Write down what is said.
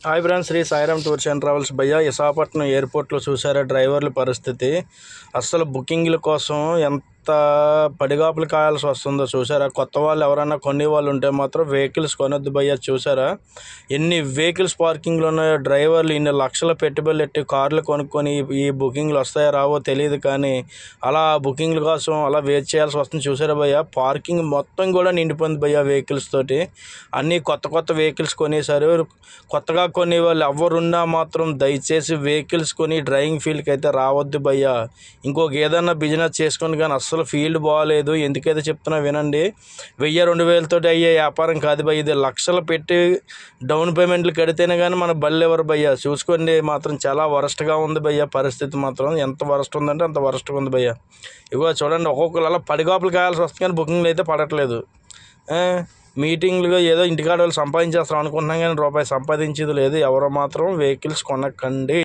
Hi friends, Shri Sairam tours and travels భయ్యా. విశాఖపట్నం ఎయిర్పోర్ట్లో చూసారా డ్రైవర్ల పరిస్థితి? అస్సలు బుకింగ్ల కోసం ఎంత పడిగాపులు కాయాల్సి వస్తుందో చూసారా. కొత్త వాళ్ళు ఎవరైనా కొనే వాళ్ళు ఉంటే మాత్రం వెహికల్స్ కొనొద్దు భయ్యా. చూసారా ఎన్ని వెహికల్స్ పార్కింగ్లో ఉన్నాయో. డ్రైవర్లు ఇన్ని లక్షల పెట్టుబడులు ఎట్టి కార్లు కొనుక్కొని ఈ బుకింగ్లు వస్తాయో రావో తెలియదు, కానీ అలా బుకింగ్ల కోసం అలా వెయిట్ చేయాల్సి వస్తుంది. చూసారా భయ్యా, పార్కింగ్ మొత్తం కూడా నిండిపోయింది భయ్యా వెహికల్స్ తోటి. అన్నీ కొత్త వెహికల్స్ కొనేసారు. కొత్తగా కొనే వాళ్ళు ఎవరున్నా మాత్రం దయచేసి వెహికల్స్ కొని డ్రైవింగ్ ఫీల్డ్కి అయితే రావద్దు భయ్యా. ఇంకొక ఏదన్నా బిజినెస్ చేసుకొని, కానీ అస్సలు ఫీల్డ్ బాగాలేదు. ఎందుకైతే చెప్తున్నా వినండి. 1000-2000 తోటి అయ్యే వ్యాపారం కాదు భయ్య. ఇది లక్షలు పెట్టి డౌన్ పేమెంట్లు కడితేనే కానీ మన బళ్ళు ఎవరు భయ్యా. చూసుకోండి, మాత్రం చాలా వరస్ట్గా ఉంది భయ్యా. పరిస్థితి మాత్రం ఎంత వరస్ట్ ఉందంటే అంత వరస్ట్గా ఉంది భయ్యా. ఇగో చూడండి, ఒక్కొక్కరు అలా పడిగాపులు కాయాల్సి వస్తుంది, కానీ బుకింగ్లు అయితే పడట్లేదు. మీటింగ్లుగా ఏదో ఇంటికాడ వాళ్ళు సంపాదించేస్తాం అనుకుంటున్నాం, కానీ రూపాయి సంపాదించేది లేదు. ఎవరో మాత్రం వెహికల్స్ కొనకండి.